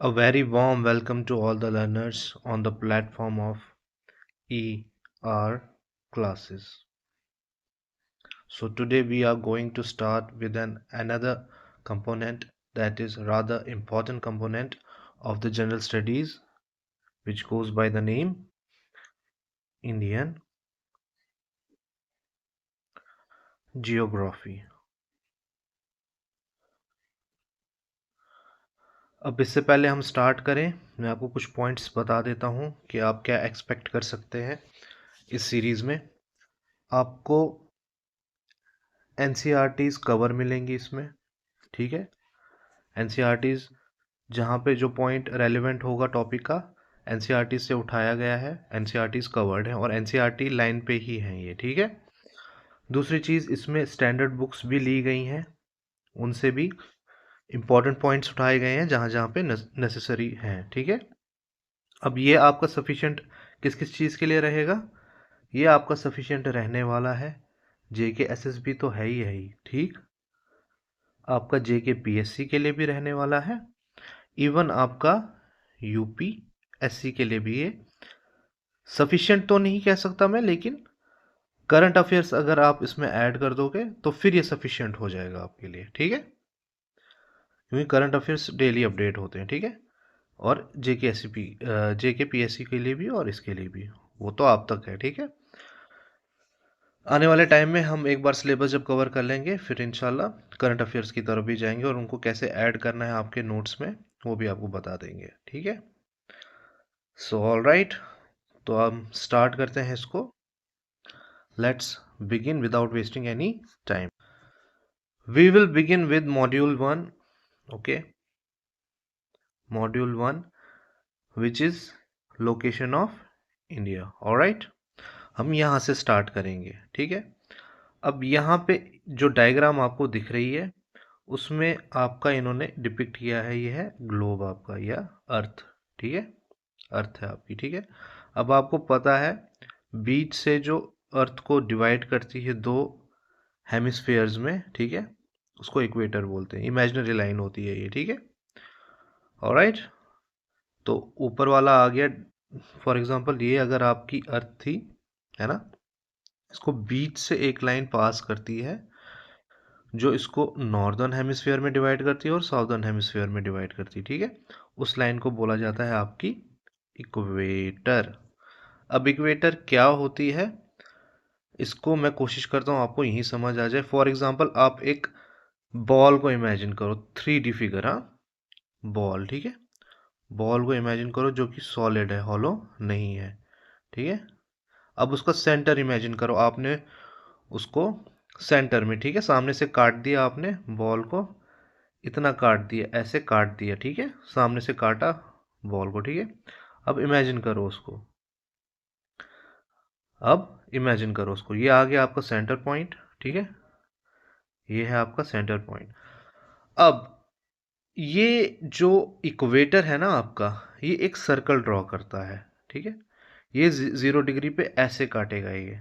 A very warm welcome to all the learners on the platform of ER classes. So today we are going to start with another component that is rather important component of the general studies, which goes by the name Indian Geography. अब इससे पहले हम start करें, मैं आपको कुछ points बता देता हूं कि आप क्या एक्सपेक्ट कर सकते हैं इस सीरीज़ में। आपको एनसीईआरटीज़ कवर मिलेंगी इसमें, ठीक है। एनसीईआरटीज़ जहाँ पे जो पॉइंट रेलिवेंट होगा टॉपिक का एनसीईआरटी से उठाया गया है, एनसीईआरटीज़ कवर्ड है और एनसीईआरटी लाइन पे ही हैं ये, ठीक है। दूसरी चीज़, इसमें स्टैंडर्ड बुक्स भी ली गई हैं, उनसे भी इम्पॉर्टेंट पॉइंट्स उठाए गए हैं जहाँ जहाँ पे नेसेसरी हैं, ठीक है। अब ये आपका सफिशिएंट किस किस चीज़ के लिए रहेगा? ये आपका सफिशिएंट रहने वाला है, जेके एसएसबी तो है ही, ठीक। आपका जेके पीएससी के लिए भी रहने वाला है, इवन आपका यूपी एससी के लिए भी ये सफिशिएंट तो नहीं कह सकता मैं, लेकिन करंट अफेयर्स अगर आप इसमें ऐड कर दोगे तो फिर ये सफिशिएंट हो जाएगा आपके लिए, ठीक है। क्योंकि करंट अफेयर्स डेली अपडेट होते हैं, ठीक है। और जेके पीएससी के लिए भी और इसके लिए भी, वो तो आप तक है, ठीक है। आने वाले टाइम में हम एक बार सिलेबस जब कवर कर लेंगे फिर इंशाल्लाह करंट अफेयर्स की तरफ भी जाएंगे और उनको कैसे ऐड करना है आपके नोट्स में वो भी आपको बता देंगे, ठीक है। सो ऑल राइट, तो हम स्टार्ट करते हैं इसको। Let's begin without wasting any time. We will begin with module 1, okay. Module 1 which is location of India, alright. हम यहाँ से स्टार्ट करेंगे, ठीक है। अब यहाँ पे जो डायग्राम आपको दिख रही है उसमें आपका इन्होंने डिपिक्ट किया है, ये है ग्लोब आपका या अर्थ, ठीक है। अर्थ है आपकी, ठीक है। अब आपको पता है बीच से जो अर्थ को डिवाइड करती है दो हेमिस्फेयर्स में, ठीक है, उसको इक्वेटर बोलते हैं। इमेजिनरी लाइन होती है ये, ठीक है। ऑलराइट, तो ऊपर वाला आ गया, फॉर एग्जांपल ये अगर आपकी अर्थ थी, है ना, इसको बीच से एक लाइन पास करती है जो इसको नॉर्दर्न हेमिस्फीयर में डिवाइड करती है और साउदर्न हेमिस्फीयर में डिवाइड करती है, ठीक है। उस लाइन को बोला जाता है आपकी इक्वेटर। अब इक्वेटर क्या होती है इसको मैं कोशिश करता हूँ आपको यही समझ आ जाए। फॉर एग्जांपल आप एक बॉल को इमेजिन करो, 3D फिगर, हाँ, बॉल, ठीक है। बॉल को इमेजिन करो जो कि सॉलिड है, हॉलो नहीं है, ठीक है। अब उसका सेंटर इमेजिन करो, आपने उसको सेंटर में, ठीक है, सामने से काट दिया आपने बॉल को, इतना काट दिया, ऐसे काट दिया, ठीक है, सामने से काटा बॉल को, ठीक है। अब इमेजिन करो उसको, अब इमेजिन करो उसको, ये आ गया आपका सेंटर पॉइंट, ठीक है। ये है आपका सेंटर पॉइंट। अब ये जो इक्वेटर है ना आपका, ये एक सर्कल ड्रॉ करता है, ठीक है। ये 0 डिग्री पे ऐसे काटेगा, ये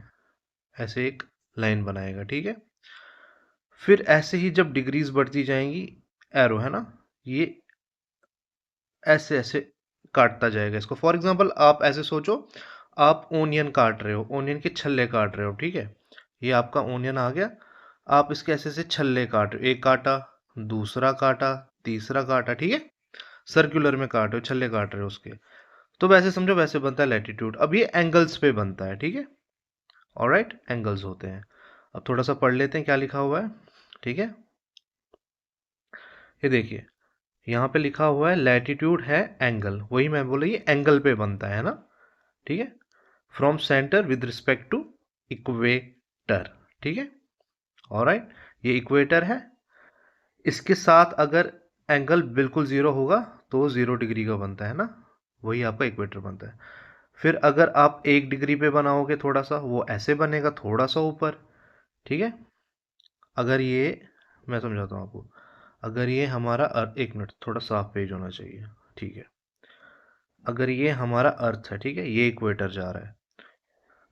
ऐसे एक लाइन बनाएगा, ठीक है। फिर ऐसे ही जब डिग्रीज बढ़ती जाएंगी, एरो है ना, ये ऐसे ऐसे काटता जाएगा इसको। फॉर एग्जांपल आप ऐसे सोचो, आप ओनियन काट रहे हो, ओनियन के छल्ले काट रहे हो, ठीक है। ये आपका ओनियन आ गया, आप इसके ऐसे से छल्ले काट रहे हो, एक काटा, दूसरा काटा, तीसरा काटा, ठीक है। सर्कुलर में काट रहे हो, छल्ले काट रहे हो उसके। तो वैसे समझो, वैसे बनता है लैटिट्यूड। अब ये एंगल्स पे बनता है, ठीक है। ऑलराइट, एंगल्स होते हैं। अब थोड़ा सा पढ़ लेते हैं क्या लिखा हुआ है, ठीक है। ये देखिए, यहाँ पे लिखा हुआ है लैटिट्यूड है एंगल, वही मैं बोला, ये एंगल पे बनता है ना, ठीक है। From centre with respect to equator, ठीक है। ऑलराइट, ये इक्वेटर है, इसके साथ अगर एंगल बिल्कुल जीरो होगा तो वो 0 डिग्री का बनता है ना, वही आपका इक्वेटर बनता है। फिर अगर आप 1 डिग्री पे बनाओगे थोड़ा सा, वो ऐसे बनेगा थोड़ा सा ऊपर, ठीक है। अगर ये, मैं समझाता हूँ आपको, अगर ये हमारा एक मिनट, थोड़ा साफ पेज होना चाहिए, ठीक है। अगर ये हमारा अर्थ है, ठीक है, ये इक्वेटर जा रहा है,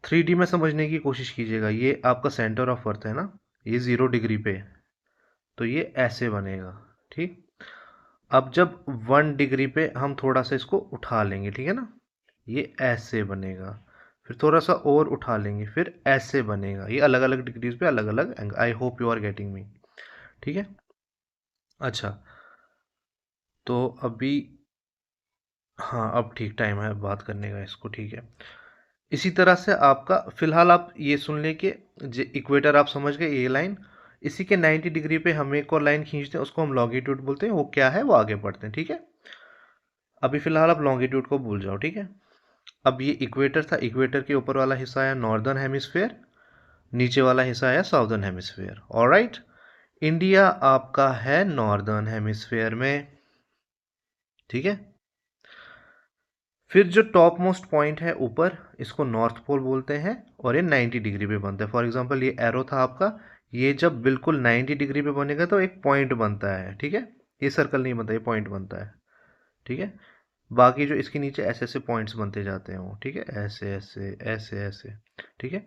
3D में समझने की कोशिश कीजिएगा। ये आपका सेंटर ऑफ अर्थ है ना, ये 0 डिग्री पे, तो ये ऐसे बनेगा, ठीक। अब जब 1 डिग्री पे हम थोड़ा सा इसको उठा लेंगे, ठीक है ना, ये ऐसे बनेगा, फिर थोड़ा सा और उठा लेंगे, फिर ऐसे बनेगा। ये अलग अलग डिग्रीज पे अलग अलग angle. I hope you are getting me. ठीक है। अच्छा, तो अभी, हाँ अब ठीक टाइम है बात करने का इसको, ठीक है। इसी तरह से आपका फिलहाल आप ये सुन लें कि इक्वेटर आप समझ गए, ये लाइन, इसी के 90 डिग्री पे हम एक और लाइन खींचते हैं, उसको हम लॉन्गिट्यूड बोलते हैं। वो क्या है वो आगे पढ़ते हैं, ठीक है। अभी फिलहाल आप लॉन्गिट्यूड को भूल जाओ, ठीक है। अब ये इक्वेटर था, इक्वेटर के ऊपर वाला हिस्सा है नॉर्दर्न हेमिस्फेयर, नीचे वाला हिस्सा है साउदर्न हेमिस्फेयर। ऑलराइट, इंडिया आपका है नॉर्दर्न हेमिस्फेयर में, ठीक है। फिर जो टॉप मोस्ट पॉइंट है ऊपर, इसको नॉर्थ पोल बोलते हैं, और ये 90 डिग्री पे बनता है। फॉर एग्जांपल ये एरो था आपका, ये जब बिल्कुल 90 डिग्री पे बनेगा तो एक पॉइंट बनता है, ठीक है। ये सर्कल नहीं बनता, ये पॉइंट बनता है, ठीक है। बाकी जो इसके नीचे ऐसे ऐसे पॉइंट्स बनते जाते हैं वो, ठीक है, ऐसे ऐसे ऐसे ऐसे, ठीक है।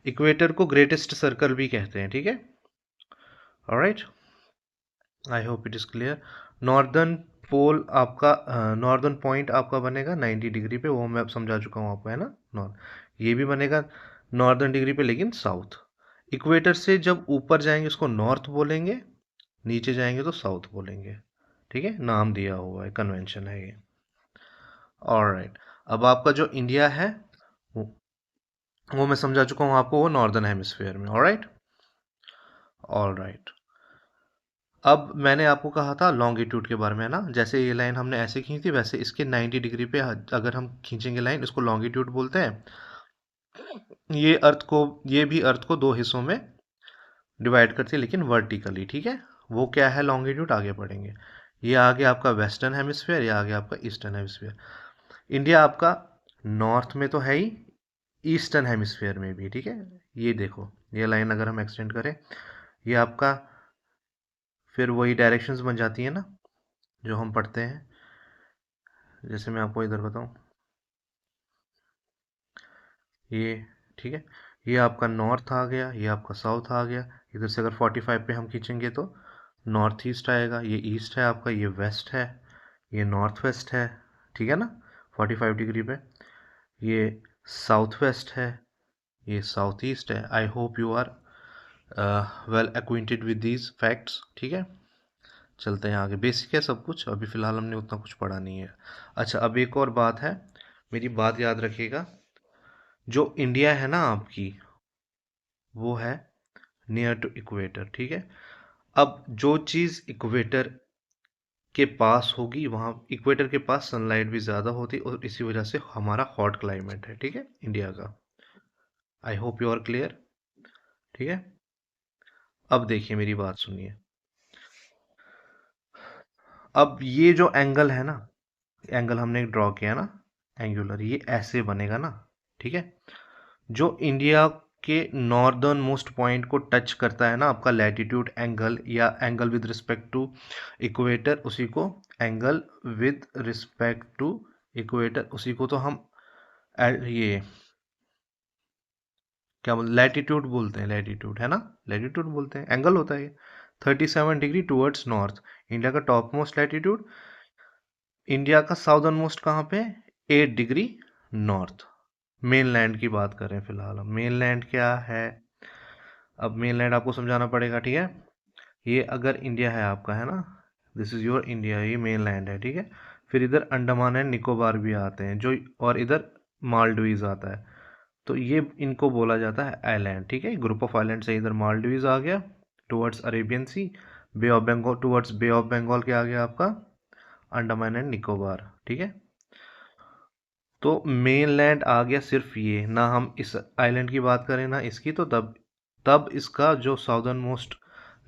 इक्वेटर को ग्रेटेस्ट सर्कल भी कहते हैं, ठीक है। Alright, I hope it is clear. Northern pole आपका, नॉर्दर्न पॉइंट आपका बनेगा 90 डिग्री पे, वो मैं अब समझा चुका हूँ आपको, है ना। नॉर्थ ये भी बनेगा नॉर्दर्न डिग्री पे, लेकिन साउथ। इक्वेटर से जब ऊपर जाएंगे उसको नॉर्थ बोलेंगे, नीचे जाएंगे तो साउथ बोलेंगे, ठीक है। नाम दिया हुआ है, कन्वेंशन है ये। ऑलराइट, अब आपका जो इंडिया है वो वो मैं समझा चुका हूँ आपको, वो नॉर्दर्न हेमिस्फेयर में। Alright, alright. अब मैंने आपको कहा था लॉन्गिट्यूड के बारे में, है ना। जैसे ये लाइन हमने ऐसे खींची थी, वैसे इसके 90 डिग्री पे अगर हम खींचेंगे लाइन, इसको लॉन्गिट्यूड बोलते हैं। ये अर्थ को, ये भी अर्थ को दो हिस्सों में डिवाइड करती है, लेकिन वर्टिकली, ठीक है। वो क्या है लॉन्गिट्यूड, आगे पढ़ेंगे। ये आगे आपका वेस्टर्न हेमिस्फीयर, ये आगे आपका ईस्टर्न हेमिस्फीयर। इंडिया आपका नॉर्थ में तो है ही, ईस्टर्न हेमिस्फीयर में भी, ठीक है। ये देखो, ये लाइन अगर हम एक्सटेंड करें, ये आपका फिर वही डायरेक्शंस बन जाती है ना जो हम पढ़ते हैं। जैसे मैं आपको इधर बताऊं, ये, ठीक है, ये आपका नॉर्थ आ गया, ये आपका साउथ आ गया। इधर से अगर 45 पे हम खींचेंगे तो नॉर्थ ईस्ट आएगा, ये ईस्ट है आपका, ये वेस्ट है, ये नॉर्थ वेस्ट है, ठीक है ना, 45 डिग्री पे। ये साउथ वेस्ट है, ये साउथ ईस्ट है। I hope you are well acquainted with these facts, ठीक है। चलते हैं आगे, बेसिक है सब कुछ, अभी फ़िलहाल हमने उतना कुछ पढ़ा नहीं है। अच्छा, अब एक और बात है, मेरी बात याद रखिएगा। जो इंडिया है ना आपकी, वो है नियर टू इक्वेटर, ठीक है। अब जो चीज़ इक्वेटर के पास होगी, वहाँ इक्वेटर के पास सनलाइट भी ज़्यादा होती, और इसी वजह से हमारा हॉट क्लाइमेट है, ठीक है, इंडिया का। I hope you are clear, ठीक है। अब देखिए मेरी बात सुनिए। अब ये जो एंगल है ना, एंगल हमने ड्रॉ किया ना, एंगुलर, ये ऐसे बनेगा ना, ठीक है। जो इंडिया के नॉर्दर्न मोस्ट पॉइंट को टच करता है ना आपका लैटिट्यूड एंगल, या angle with respect to equator, उसी को angle with respect to equator, उसी को तो हम ये क्या बोल, लैटिट्यूड बोलते हैं, लैटिट्यूड है ना, लैटिट्यूड बोलते हैं, एंगल होता है ये। 37 डिग्री टूवर्ड्स नॉर्थ, इंडिया का टॉप मोस्ट लैटिट्यूड। इंडिया का साउदर्न मोस्ट कहाँ पे, 8 डिग्री नॉर्थ। मेनलैंड की बात करें फिलहाल हम, मेनलैंड क्या है, अब मेनलैंड आपको समझाना पड़ेगा, ठीक है। ये अगर इंडिया है आपका, है ना, दिस इज योर इंडिया, ये मेनलैंड है, ठीक है। फिर इधर अंडमान एंड निकोबार भी आते हैं जो, और इधर मालदीव्स आता है। तो ये इनको बोला जाता है आइलैंड, ठीक है। ग्रुप ऑफ आइलैंड से इधर मालदीव्स आ गया towards Arabian Sea, Bay of Bengal, towards Bay of Bengal के आ गया आपका अंडमान एंड निकोबार, ठीक है। तो मेनलैंड आ गया सिर्फ ये ना, हम इस आइलैंड की बात करें ना इसकी, तो तब तब इसका जो साउदर्न मोस्ट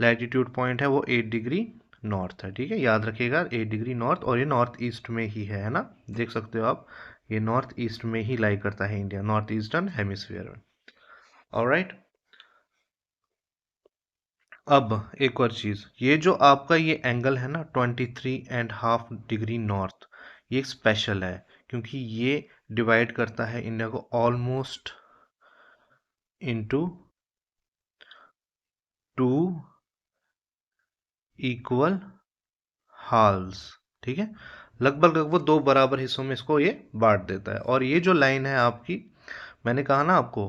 लैटिट्यूड पॉइंट है वो 8 डिग्री नॉर्थ है, ठीक है। याद रखिएगा 8 डिग्री नॉर्थ, और ये नॉर्थ ईस्ट में ही है ना, देख सकते हो आप, ये नॉर्थ ईस्ट में ही लाई करता है इंडिया, नॉर्थ ईस्टर्न हेमिस्फीयर में। ऑलराइट, अब एक और चीज़, ये जो आपका ये एंगल है ना 23.5 डिग्री नॉर्थ, ये स्पेशल है, क्योंकि ये डिवाइड करता है इंडिया को ऑलमोस्ट इनटू 2 इक्वल हाल्स, ठीक है। लगभग लगभग 2 बराबर हिस्सों में इसको ये बांट देता है। और ये जो लाइन है आपकी, मैंने कहा ना आपको,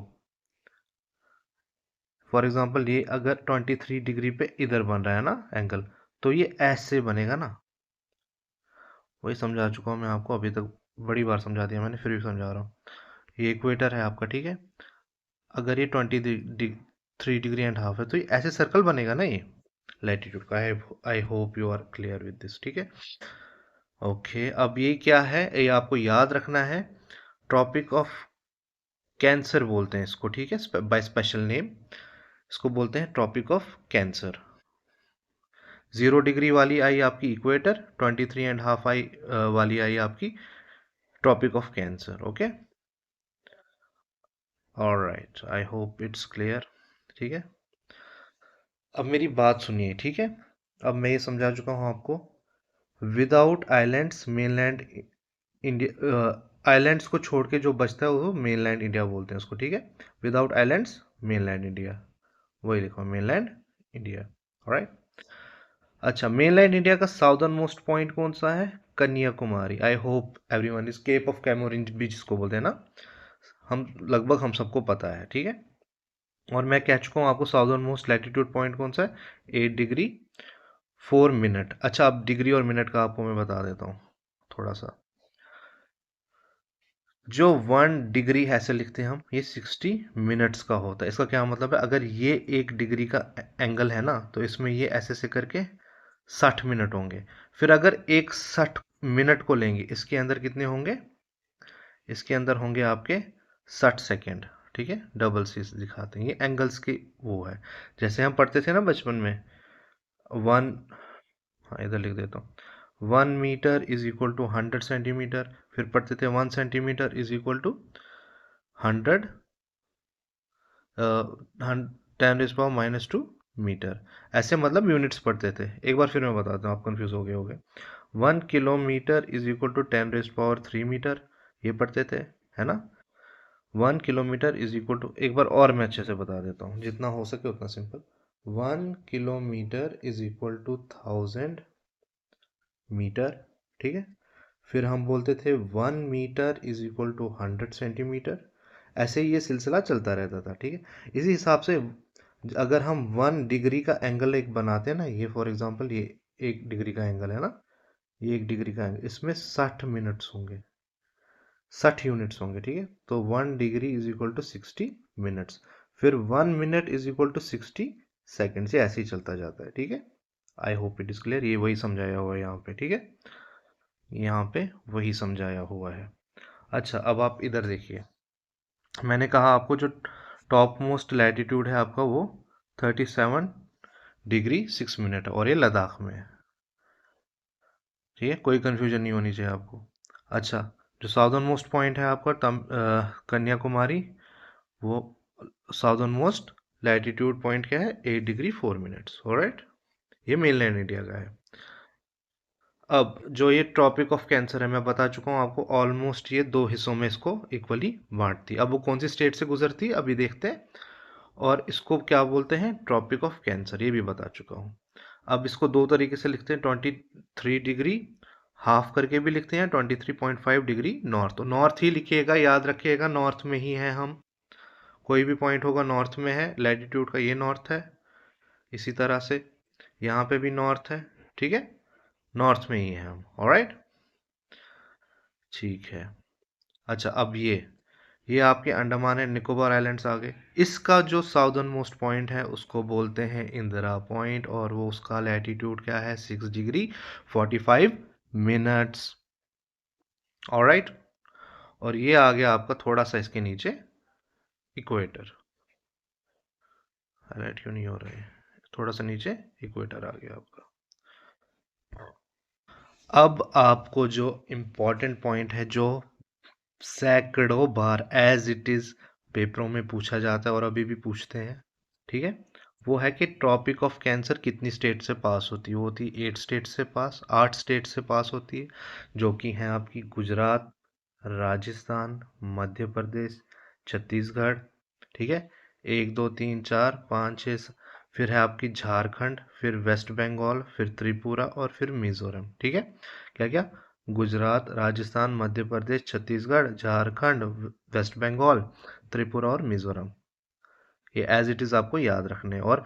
फॉर एग्जांपल ये अगर 23 डिग्री पे इधर बन रहा है ना एंगल, तो ये ऐसे बनेगा ना। वही समझा चुका हूँ मैं आपको, अभी तक बड़ी बार समझा दिया मैंने, फिर भी समझा रहा हूँ। ये इक्वेटर है आपका, ठीक है। अगर ये 23 डिग्री एंड हाफ है, तो ये ऐसे सर्कल बनेगा ना ये लैटिट्यूड का। I hope you are clear with this, ठीक है। ओके, अब ये क्या है, ये आपको याद रखना है। ट्रॉपिक ऑफ कैंसर बोलते हैं इसको, ठीक है, बाय स्पेशल नेम। इसको बोलते हैं ट्रॉपिक ऑफ कैंसर। 0 डिग्री वाली आई आपकी इक्वेटर, 23.5 आई वाली आई आपकी Tropic of Cancer. Okay, alright, I hope it's clear, ठीक है। अब मेरी बात सुनिए, ठीक है। अब मैं ये समझा चुका हूँ आपको। Without islands mainland India, islands को छोड़ के जो बचता है वो मेनलैंड इंडिया बोलते हैं उसको, ठीक है। विदाउट आइलैंड्स मेनलैंड इंडिया, वही लिखो, मेनलैंड इंडिया। ऑलराइट। अच्छा, मेनलैंड इंडिया का साउदर्न मोस्ट पॉइंट कौन सा है? Kanyakumari. I hope everyone is, Cape of Comorin भी जिसको बोलते हैं ना, हम लगभग हम सबको पता है, ठीक है। और मैं कह चुका हूँ आपको साउदर्न मोस्ट लैटिट्यूड पॉइंट कौन सा है, 8 डिग्री 4 मिनट। अच्छा, अब डिग्री और मिनट का आपको मैं बता देता हूँ थोड़ा सा। जो 1 डिग्री ऐसे लिखते हैं हम, ये 60 मिनट्स का होता है। इसका क्या मतलब है, अगर ये 1 डिग्री का एंगल है ना, तो इसमें ये ऐसे से करके 60 मिनट होंगे। फिर अगर एक 60 मिनट को लेंगे, इसके अंदर कितने होंगे, इसके अंदर होंगे आपके 60 सेकेंड, ठीक है। डबल सी दिखाते हैं, ये एंगल्स की वो है। जैसे हम पढ़ते थे ना बचपन में, वन, हाँ इधर लिख देता हूँ, 1 metre is equal to 100 centimetre. फिर पढ़ते थे 1 सेंटीमीटर इज इक्वल टू 100, 10⁻⁻²मीटर। ऐसे मतलब यूनिट्स पढ़ते थे। एक बार फिर मैं बताता हूँ, आप कंफ्यूज हो गए होगे। 1 kilometre is equal to 10⁻³ metre, ये पढ़ते थे, है ना। 1 किलोमीटर इज इक्वल टू, एक बार और मैं अच्छे से बता देता हूँ, जितना हो सके उतना simple. 1 kilometre is equal to 1000 metre, ठीक है। फिर हम बोलते थे 1 metre is equal to 100 centimetre. ऐसे ही ये सिलसिला चलता रहता था, ठीक है। इसी हिसाब से अगर हम 1 डिग्री का एंगल एक बनाते हैं ना, ये फॉर एग्जांपल ये 1 डिग्री का एंगल है ना, ये 1 डिग्री का एंगल, इसमें 60 मिनट्स होंगे, 60 यूनिट्स होंगे, ठीक है। तो 1 degree is equal to 60 minutes. फिर 1 minute is equal to 60 second, से ऐसे ही चलता जाता है, ठीक है। I hope it is clear, ये वही समझाया हुआ है यहाँ पे, ठीक है। यहाँ पे वही समझाया हुआ है। अच्छा, अब आप इधर देखिए, मैंने कहा आपको जो टॉप मोस्ट लैटिट्यूड है आपका, वो 37 डिग्री 6 मिनट है, और ये लद्दाख में है, ठीक है। कोई कंफ्यूजन नहीं होनी चाहिए आपको। अच्छा, जो साउदर्न मोस्ट पॉइंट है आपका कन्याकुमारी, वो साउदर्न मोस्ट लैटिट्यूड पॉइंट क्या है, 8 डिग्री 4 मिनट्स। ऑलराइट, ये मेनलैंड इंडिया का है। अब जो ये ट्रॉपिक ऑफ कैंसर है, मैं बता चुका हूँ आपको, ऑलमोस्ट ये 2 हिस्सों में इसको इक्वली बांटती है। अब वो कौन सी स्टेट से गुजरती है अभी देखते हैं। और इसको क्या बोलते हैं, ट्रॉपिक ऑफ कैंसर, ये भी बता चुका हूँ। अब इसको 2 तरीके से लिखते हैं, 23 डिग्री हाफ करके भी लिखते हैं, 23.5 डिग्री नॉर्थ। तो नॉर्थ ही लिखिएगा, याद रखिएगा, नॉर्थ में ही है हम। कोई भी पॉइंट होगा नॉर्थ में है, लैटिट्यूड का ये नॉर्थ है। इसी तरह से यहाँ पे भी नॉर्थ है, ठीक है, नॉर्थ में ही है हम। ऑलराइट, ठीक है। अच्छा, अब ये आपके अंडमान एंड निकोबार आइलैंड्स आ गए। इसका जो साउदर्न मोस्ट पॉइंट है उसको बोलते हैं इंदिरा पॉइंट, और वो उसका लैटिट्यूड क्या है, 6 डिग्री 45 मिनट्स। ऑलराइट, और ये आ गया आपका थोड़ा सा इसके नीचे इक्वेटर। हाईलाइट क्यों नहीं हो रहा है, थोड़ा सा नीचे इक्वेटर आ गया आपका। अब आपको जो इम्पोर्टेंट पॉइंट है, जो सैकड़ों बार एज इट इज पेपरों में पूछा जाता है और अभी भी पूछते हैं, ठीक है, वो है कि ट्रॉपिक ऑफ कैंसर कितनी स्टेट से पास होती है। वो होती है 8 स्टेट से पास, 8 स्टेट से पास होती है, जो कि हैं आपकी गुजरात, राजस्थान, मध्य प्रदेश, छत्तीसगढ़, ठीक है। 1 2 3 4 5 6, फिर है आपकी झारखंड, फिर वेस्ट बंगाल, फिर त्रिपुरा और फिर मिजोरम। ठीक है, क्या क्या? गुजरात, राजस्थान, मध्य प्रदेश, छत्तीसगढ़, झारखंड, वेस्ट बंगाल, त्रिपुरा और मिजोरम। ये एज इट इज़ आपको याद रखने हैं। और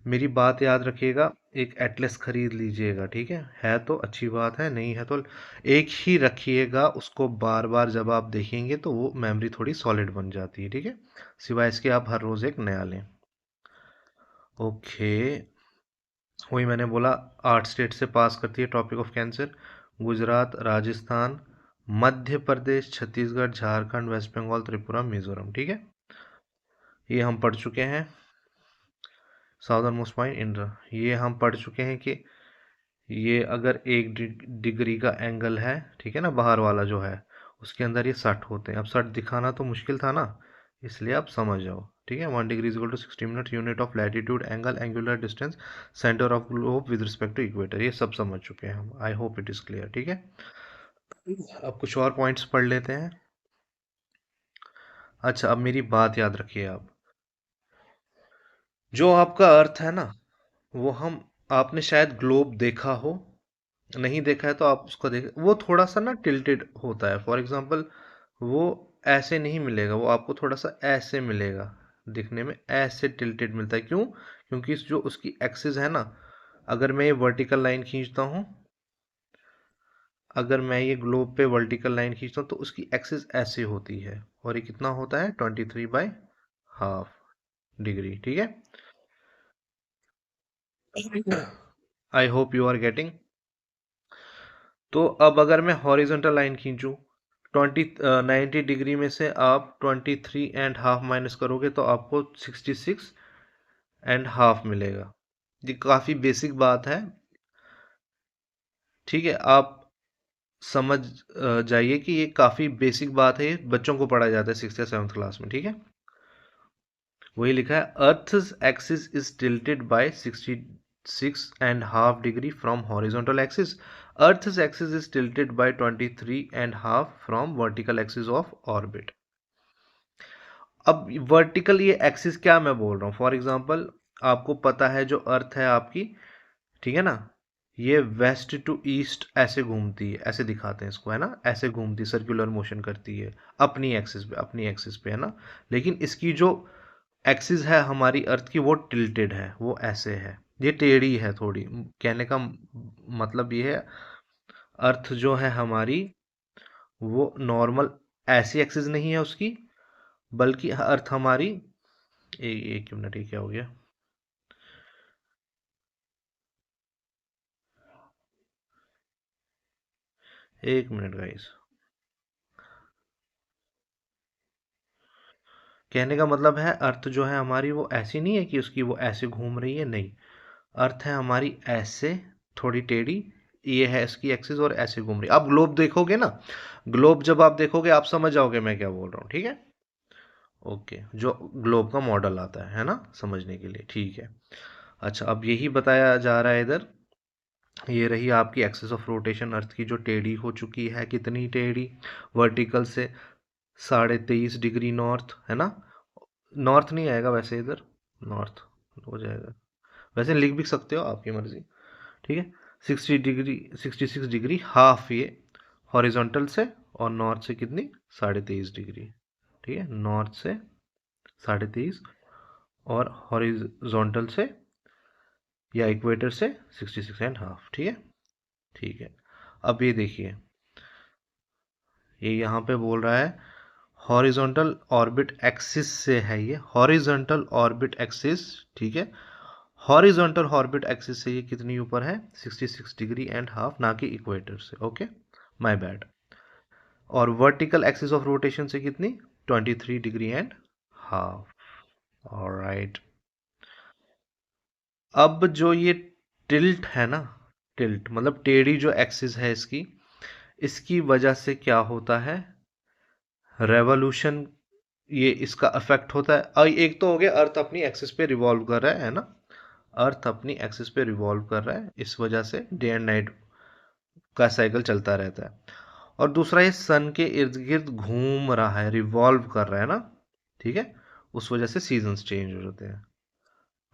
मेरी बात याद रखिएगा, एक एटलस खरीद लीजिएगा। ठीक है तो अच्छी बात है, नहीं है तो एक ही रखिएगा, उसको बार बार जब आप देखेंगे तो वो मेमोरी थोड़ी सॉलिड बन जाती है। ठीक है, सिवाय इसके आप हर रोज़ एक नया लें। ओके, वही मैंने बोला, 8 स्टेट से पास करती है Topic of Cancer. Gujarat, Rajasthan, Madhya Pradesh, Chhattisgarh, Jharkhand, West Bengal, Tripura, Mizoram. ठीक है, ये हम पढ़ चुके हैं। साउदर्न मोस्ट पॉइंट इंडिया, ये हम पढ़ चुके हैं कि ये अगर 1 डिग्री का एंगल है, ठीक है ना, बाहर वाला जो है, उसके अंदर ये 60 होते हैं। अब 60 दिखाना तो मुश्किल था ना, इसलिए आप समझ जाओ। ठीक है, 1 degree is equal to 60 minute, unit of latitude, angle, angular distance, centre of globe with respect to equator. ये सब समझ चुके हैं हम, I hope it is clear. ठीक है, अब कुछ और पॉइंट्स पढ़ लेते हैं। अच्छा, अब मेरी बात याद रखिए आप, जो आपका अर्थ है ना, वो हम, आपने शायद ग्लोब देखा हो, नहीं देखा है तो आप उसको देख, वो थोड़ा सा ना टिल्टेड होता है। फॉर एग्जांपल, वो ऐसे नहीं मिलेगा, वो आपको थोड़ा सा ऐसे मिलेगा, दिखने में ऐसे टिल्टेड मिलता है। क्यों? क्योंकि जो उसकी एक्सिस है ना, अगर मैं ये वर्टिकल लाइन खींचता हूँ, अगर मैं ये ग्लोब पे वर्टिकल लाइन खींचता हूँ तो उसकी एक्सिस ऐसे होती है, और ये कितना होता है, 23/12 डिग्री। ठीक है, I hope you are getting. तो अब अगर मैं हॉरिजॉन्टल लाइन खींचूं, 90 डिग्री में से आप 23.5 माइनस करोगे तो आपको 66.5 मिलेगा। ये काफ़ी बेसिक बात है। ठीक है, आप समझ जाइए कि ये काफ़ी बेसिक बात है, ये बच्चों को पढ़ाया जाता है 6th या 7th क्लास में। ठीक है, वही लिखा है, earth's axis is tilted by 66.5 degree from horizontal axis, earth's axis is tilted by 23.5 from vertical axis of orbit. अब वर्टिकल ये एक्सिस क्या मैं बोल रहा हूँ, फॉर एग्जांपल आपको पता है जो अर्थ है आपकी, ठीक है ना, ये वेस्ट टू ईस्ट ऐसे घूमती है, ऐसे दिखाते हैं इसको, है ना, ऐसे घूमती, सर्कुलर मोशन करती है अपनी एक्सिस पे, है ना। लेकिन इसकी जो एक्सिस है हमारी अर्थ की, वो टिल्टेड है, वो ऐसे है, ये टेढ़ी है थोड़ी। कहने का मतलब ये है, अर्थ जो है हमारी, वो नॉर्मल ऐसी एक्सिस नहीं है उसकी, बल्कि अर्थ हमारी, एक मिनट, ये क्या हो गया, एक मिनट गाइस। कहने का मतलब है, अर्थ जो है हमारी वो ऐसी नहीं है कि उसकी वो ऐसे घूम रही है, नहीं। अर्थ है हमारी ऐसे, थोड़ी टेढ़ी, ये है इसकी एक्सिस, और ऐसे घूम रही है। आप ग्लोब देखोगे ना, ग्लोब जब आप देखोगे आप समझ जाओगे मैं क्या बोल रहा हूँ। ठीक है, ओके, जो ग्लोब का मॉडल आता है ना, समझने के लिए। ठीक है, अच्छा, अब यही बताया जा रहा है इधर, ये रही आपकी एक्सिस ऑफ रोटेशन अर्थ की, जो टेढ़ी हो चुकी है, कितनी टेढ़ी, वर्टिकल से 23.5 डिग्री नॉर्थ, है ना। नॉर्थ नहीं आएगा वैसे इधर, नॉर्थ हो जाएगा, वैसे लिख भी सकते हो, आपकी मर्जी। ठीक है, 60 डिग्री, 66 डिग्री हाफ ये हॉरिजॉन्टल से, और नॉर्थ से कितनी, 23.5 डिग्री। ठीक है, नॉर्थ से 23.5, और हॉरिजॉन्टल से या इक्वेटर से 66.5। ठीक है, ठीक है, अब ये देखिए, ये यहाँ पे बोल रहा है हॉरिजॉन्टल ऑर्बिट एक्सिस से है, ये हॉरिजॉन्टल ऑर्बिट एक्सिस। ठीक है, हॉरिजॉन्टल ऑर्बिट एक्सिस से ये कितनी ऊपर है, 66.5 डिग्री, ना कि इक्वेटर से। Okay, my bad. और वर्टिकल एक्सिस ऑफ रोटेशन से कितनी, 23.5 डिग्री। ऑलराइट, अब जो ये टिल्ट है ना, टिल्ट मतलब टेढ़ी जो एक्सिस है इसकी, इसकी वजह से क्या होता है, रेवोल्यूशन, ये इसका अफेक्ट होता है। एक तो हो गया, अर्थ अपनी एक्सिस पे रिवॉल्व कर रहा है ना, अर्थ अपनी एक्सिस पे रिवॉल्व कर रहा है, इस वजह से डे एंड नाइट का साइकिल चलता रहता है। और दूसरा, ये सन के इर्द गिर्द घूम रहा है, रिवॉल्व कर रहा है ना, ठीक है, उस वजह से सीजन्स चेंज हो जाते हैं।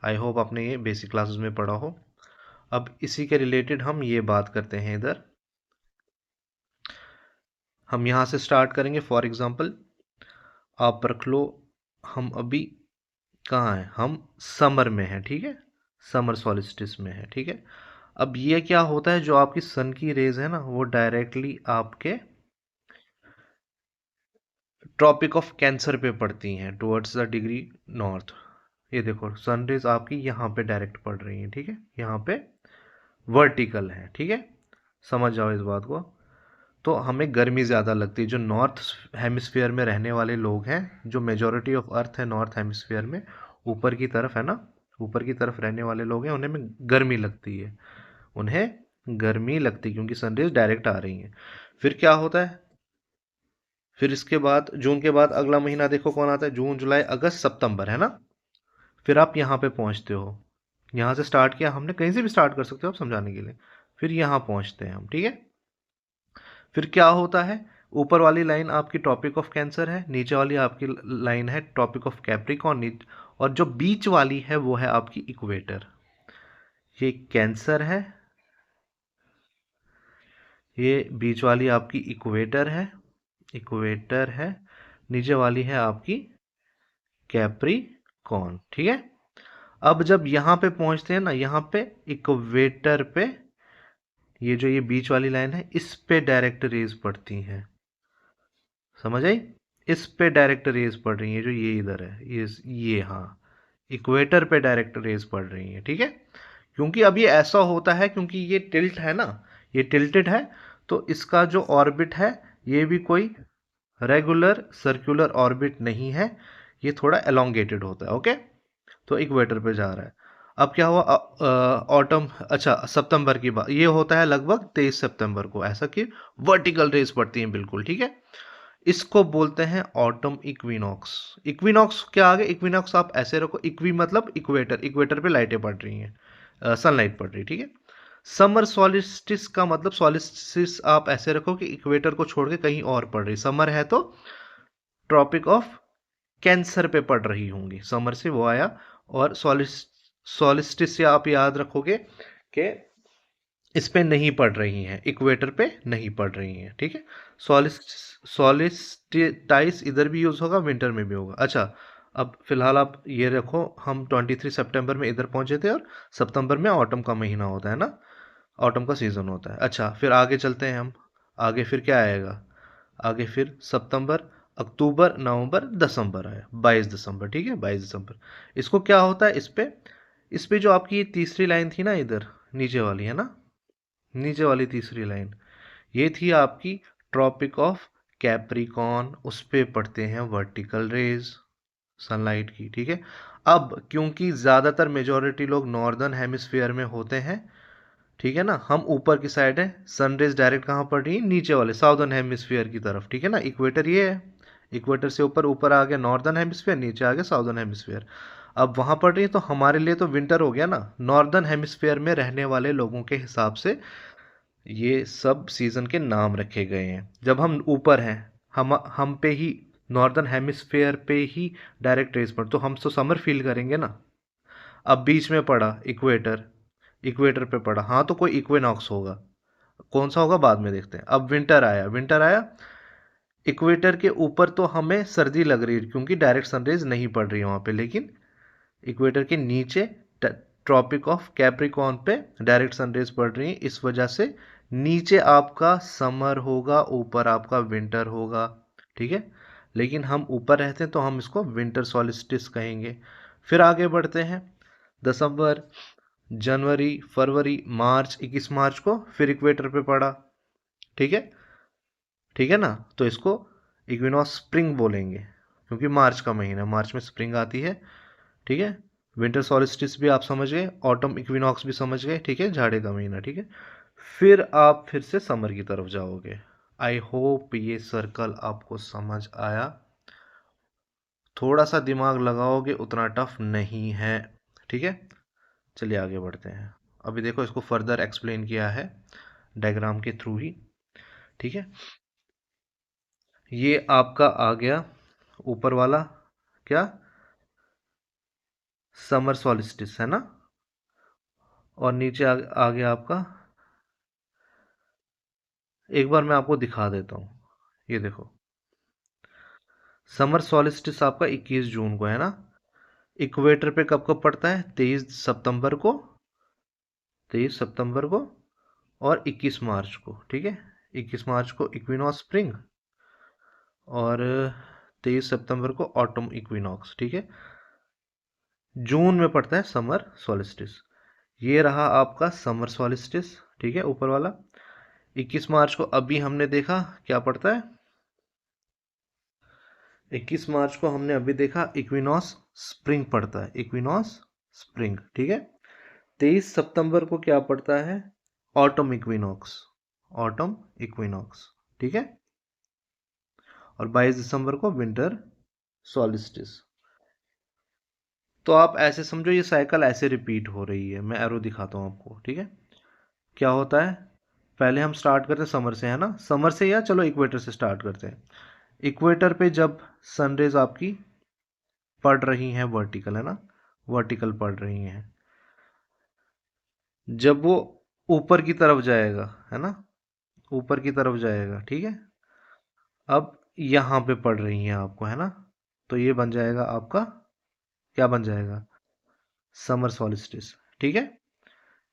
आई होप आपने ये बेसिक क्लासेस में पढ़ा हो। अब इसी के रिलेटेड हम ये बात करते हैं इधर। हम यहाँ से स्टार्ट करेंगे। फॉर एग्जांपल आप रख लो, हम अभी कहाँ हैं, हम समर में हैं, ठीक है, समर सॉलिस्टिस में है, ठीक है। अब ये क्या होता है, जो आपकी सन की रेज है ना, वो डायरेक्टली आपके ट्रॉपिक ऑफ कैंसर पे पड़ती हैं टुवर्ड्स द डिग्री नॉर्थ। ये देखो सन रेज आपकी यहाँ पे डायरेक्ट पड़ रही हैं, ठीक है, यहाँ पे वर्टिकल है, ठीक है। समझ जाओ इस बात को। तो हमें गर्मी ज़्यादा लगती है। जो नॉर्थ हेमिस्फीयर में रहने वाले लोग हैं, जो मेजॉरिटी ऑफ अर्थ है नॉर्थ हेमिस्फीयर में, ऊपर की तरफ है ना, ऊपर की तरफ रहने वाले लोग हैं, उन्हें में गर्मी लगती है, उन्हें गर्मी लगती है क्योंकि सनरेज डायरेक्ट आ रही हैं। फिर क्या होता है, फिर इसके बाद जून के बाद अगला महीना देखो कौन आता है, जून जुलाई अगस्त सितंबर, है ना। फिर आप यहाँ पे पहुँचते हो, यहाँ से स्टार्ट किया हमने, कहीं से भी स्टार्ट कर सकते हो आप समझाने के लिए। फिर यहाँ पहुँचते हैं हम, ठीक है। फिर क्या होता है, ऊपर वाली लाइन आपकी टॉपिक ऑफ कैंसर है, नीचे वाली आपकी लाइन है टॉपिक ऑफ कैप्रिकॉर्न, और जो बीच वाली है वो है आपकी इक्वेटर। ये कैंसर है, ये बीच वाली आपकी इक्वेटर है, इक्वेटर है, नीचे वाली है आपकी कैप्रिकॉर्न, ठीक है। अब जब यहाँ पे पहुंचते हैं ना, यहाँ पे इक्वेटर पे, ये जो ये बीच वाली लाइन है, इस पे डायरेक्ट रेज पड़ती हैं, समझ आई। इस पे डायरेक्ट रेज पड़ रही है, जो ये इधर है, ये हाँ, इक्वेटर पे डायरेक्ट रेज पड़ रही है, ठीक है। क्योंकि अब ये ऐसा होता है, क्योंकि ये टिल्ट है ना, ये टिल्टेड है, तो इसका जो ऑर्बिट है, ये भी कोई रेगुलर सर्कुलर ऑर्बिट नहीं है, ये थोड़ा एलोंगेटेड होता है, ओके। तो इक्वेटर पे जा रहा है। अब क्या हुआ, ऑटम, अच्छा सितंबर की बात, ये होता है लगभग 23 सितंबर को, ऐसा कि वर्टिकल रेस पड़ती हैं बिल्कुल, ठीक है। इसको बोलते हैं ऑटम इक्विनॉक्स। इक्विनॉक्स क्या आगे, इक्विनॉक्स आप ऐसे रखो, इक्वी मतलब इक्वेटर, इक्वेटर पे लाइटें पड़ रही हैं, सनलाइट पड़ रही है, ठीक है। समर सॉलिस्टिस का मतलब, सॉलिस्टिस आप ऐसे रखो कि इक्वेटर को छोड़ के कहीं और पड़ रही, समर है तो ट्रॉपिक ऑफ कैंसर पे पड़ रही होंगी, समर से वो आया। और सॉलिस्टिस से आप याद रखोगे कि इस पे नहीं पड़ रही हैं, इक्वेटर पे नहीं पड़ रही हैं, ठीक है। सॉलिस्टिटाइस इधर भी यूज होगा, विंटर में भी होगा। अच्छा, अब फिलहाल आप ये रखो, हम 23 सितंबर में इधर पहुंचे थे, और सितंबर में ऑटम का महीना होता है ना, ऑटम का सीजन होता है। अच्छा, फिर आगे चलते हैं हम, आगे फिर क्या आएगा, आगे फिर सितंबर, अक्टूबर, नवंबर, दिसंबर आया, 22 दिसंबर, ठीक है, 22 दिसंबर। इसको क्या होता है, इस पे जो आपकी ये तीसरी लाइन थी ना, इधर नीचे वाली है ना, नीचे वाली तीसरी लाइन, ये थी आपकी ट्रॉपिक ऑफ कैप्रिकॉर्न, उस पे पड़ते हैं वर्टिकल रेज सनलाइट की, ठीक है। अब क्योंकि ज़्यादातर मेजॉरिटी लोग नॉर्दर्न हेमिस्फीयर में होते हैं, ठीक है ना, हम ऊपर की साइड है, सनरेज डायरेक्ट कहाँ पड़ रही है, नीचे वाले साउदर्न हेमिस्फीयर की तरफ, ठीक है ना। इक्वेटर ये है, इक्वेटर से ऊपर, ऊपर आ गया नॉर्दर्न हेमिस्फीयर, नीचे आ गया साउदर्न हेमिस्फीयर। अब वहाँ पड़ रही है, तो हमारे लिए तो विंटर हो गया ना, नॉर्दर्न हेमिस्फीयर में रहने वाले लोगों के हिसाब से ये सब सीजन के नाम रखे गए हैं। जब हम ऊपर हैं, हम पे ही, नॉर्दर्न हेमिस्फेयर पे ही डायरेक्ट रेज पड़, तो हम तो समर फील करेंगे ना। अब बीच में पड़ा इक्वेटर, इक्वेटर पे पड़ा, हाँ, तो कोई इक्विनॉक्स होगा, कौन सा होगा बाद में देखते हैं। अब विंटर आया, विंटर आया, इक्वेटर के ऊपर तो हमें सर्दी लग रही है क्योंकि डायरेक्ट सनरेज नहीं पड़ रही है वहाँ पे, लेकिन इक्वेटर के नीचे ट्रॉपिक ऑफ कैप्रिकॉर्न पे डायरेक्ट सनरेज पड़ रही है, इस वजह से नीचे आपका समर होगा, ऊपर आपका विंटर होगा, ठीक है। लेकिन हम ऊपर रहते हैं तो हम इसको विंटर सॉलिस्टिस कहेंगे। फिर आगे बढ़ते हैं, दिसंबर, जनवरी, फरवरी, मार्च, 21 मार्च को फिर इक्वेटर पे पड़ा, ठीक है, ठीक है ना। तो इसको इक्विनॉक्स स्प्रिंग बोलेंगे, क्योंकि मार्च का महीना, मार्च में स्प्रिंग आती है, ठीक है। विंटर सॉलिस्टिस भी आप समझ गए, ऑटम इक्विनॉक्स भी समझ गए, ठीक है, जाड़े का महीना, ठीक है। फिर आप फिर से समर की तरफ जाओगे। आई होप ये सर्कल आपको समझ आया, थोड़ा सा दिमाग लगाओगे, उतना टफ नहीं है, ठीक है। चलिए आगे बढ़ते हैं। अभी देखो, इसको फर्दर एक्सप्लेन किया है डायग्राम के थ्रू ही, ठीक है। ये आपका आ गया ऊपर वाला, क्या, समर सॉलिस्टिस है ना। और नीचे आ गया आपका, एक बार मैं आपको दिखा देता हूँ, ये देखो, समर सॉलिस्टिस आपका 21 जून को है ना। इक्वेटर पे कब कब पड़ता है, 23 सितंबर को, 23 सितंबर को और 21 मार्च को, ठीक है। 21 मार्च को इक्विनॉक्स स्प्रिंग और 23 सितंबर को ऑटम इक्विनॉक्स, ठीक है। जून में पड़ता है समर सॉलिस्टिस। ये रहा आपका समर सॉलिस्टिस, ठीक है, ऊपर वाला। 21 मार्च को अभी हमने देखा क्या पड़ता है, 21 मार्च को हमने अभी देखा इक्विनॉक्स स्प्रिंग पड़ता है, इक्विनॉक्स स्प्रिंग, ठीक है। 23 सितंबर को क्या पड़ता है, ऑटम इक्विनॉक्स, ऑटम इक्विनॉक्स, ठीक है। और 22 दिसंबर को विंटर सॉलिस्टिस। तो आप ऐसे समझो ये साइकिल ऐसे रिपीट हो रही है। मैं एरो दिखाता हूँ आपको, ठीक है। क्या होता है, पहले हम स्टार्ट करते हैं समर से, है ना। समर से, या चलो इक्वेटर से स्टार्ट करते हैं। इक्वेटर पे जब सनरेज आपकी पड़ रही हैं वर्टिकल, है ना, वर्टिकल पड़ रही हैं, जब वो ऊपर की तरफ जाएगा, है ना, ऊपर की तरफ जाएगा, ठीक है। अब यहाँ पे पड़ रही हैं आपको, है ना, तो ये बन जाएगा आपका, क्या बन जाएगा, समर सॉलिस्टिस, ठीक है।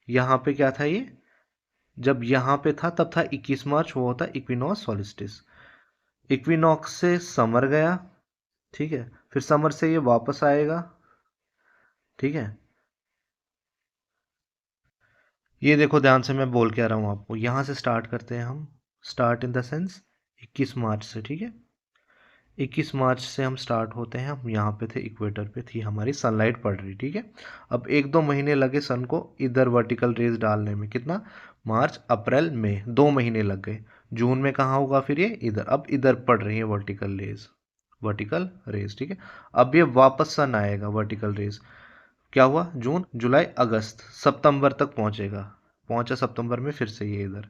यहाँ पे क्या था ये, जब यहाँ पे था तब था 21 मार्च, वो होता इक्विनॉक्स सॉलिस्टिस। इक्विनॉक्स से समर गया, ठीक है, फिर समर से ये वापस आएगा, ठीक है। ये देखो ध्यान से मैं बोल के आ रहा हूँ आपको, यहाँ से स्टार्ट करते हैं हम, स्टार्ट इन द सेंस 21 मार्च से, ठीक है। 21 मार्च से हम स्टार्ट होते हैं, हम यहाँ पे थे, इक्वेटर पे थी हमारी सनलाइट पड़ रही, ठीक है। अब 1-2 महीने लगे सन को इधर वर्टिकल रेज डालने में, कितना, मार्च अप्रैल मई, 2 महीने लग गए। जून में कहाँ होगा फिर ये, इधर, अब इधर पड़ रही है वर्टिकल रेज, वर्टिकल रेज, ठीक है। अब ये वापस सन आएगा वर्टिकल रेज, क्या हुआ, जून जुलाई अगस्त सितंबर तक पहुंचेगा, पहुंचा सितंबर में, फिर से ये इधर,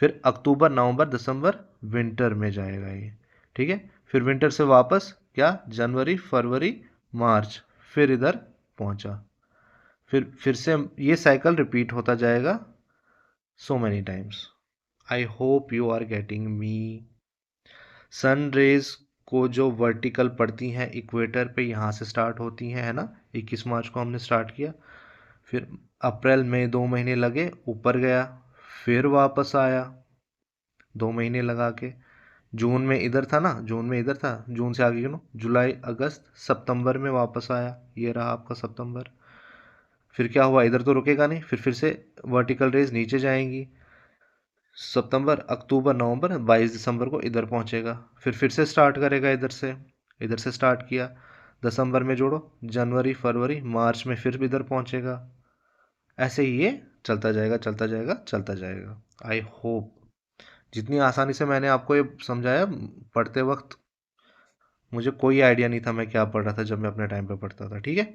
फिर अक्टूबर नवंबर दिसंबर विंटर में जाएगा ये, ठीक है। फिर विंटर से वापस क्या, जनवरी फरवरी मार्च, फिर इधर पहुंचा, फिर से ये साइकिल रिपीट होता जाएगा so many times. I hope you are getting me. Sun rays को जो वर्टिकल पड़ती हैं इक्वेटर पे, यहाँ से स्टार्ट होती हैं, है ना। 21 मार्च को हमने स्टार्ट किया, फिर अप्रैल में 2 महीने लगे, ऊपर गया, फिर वापस आया 2 महीने लगा के। जून में इधर था ना, जून में इधर था, जून से आगे गिनो, जुलाई अगस्त सितंबर में वापस आया, ये रहा आपका सितंबर। फिर क्या हुआ, इधर तो रुकेगा नहीं, फिर से वर्टिकल रेज नीचे जाएंगी, सितंबर अक्टूबर नवंबर 22 दिसंबर को इधर पहुंचेगा, फिर से स्टार्ट करेगा इधर से स्टार्ट किया, दिसंबर में जोड़ो, जनवरी फरवरी मार्च में फिर इधर पहुंचेगा। ऐसे ही ये चलता जाएगा चलता जाएगा चलता जाएगा। आई होप जितनी आसानी से मैंने आपको ये समझाया, पढ़ते वक्त मुझे कोई आइडिया नहीं था मैं क्या पढ़ रहा था जब मैं अपने टाइम पे पढ़ता था, ठीक है।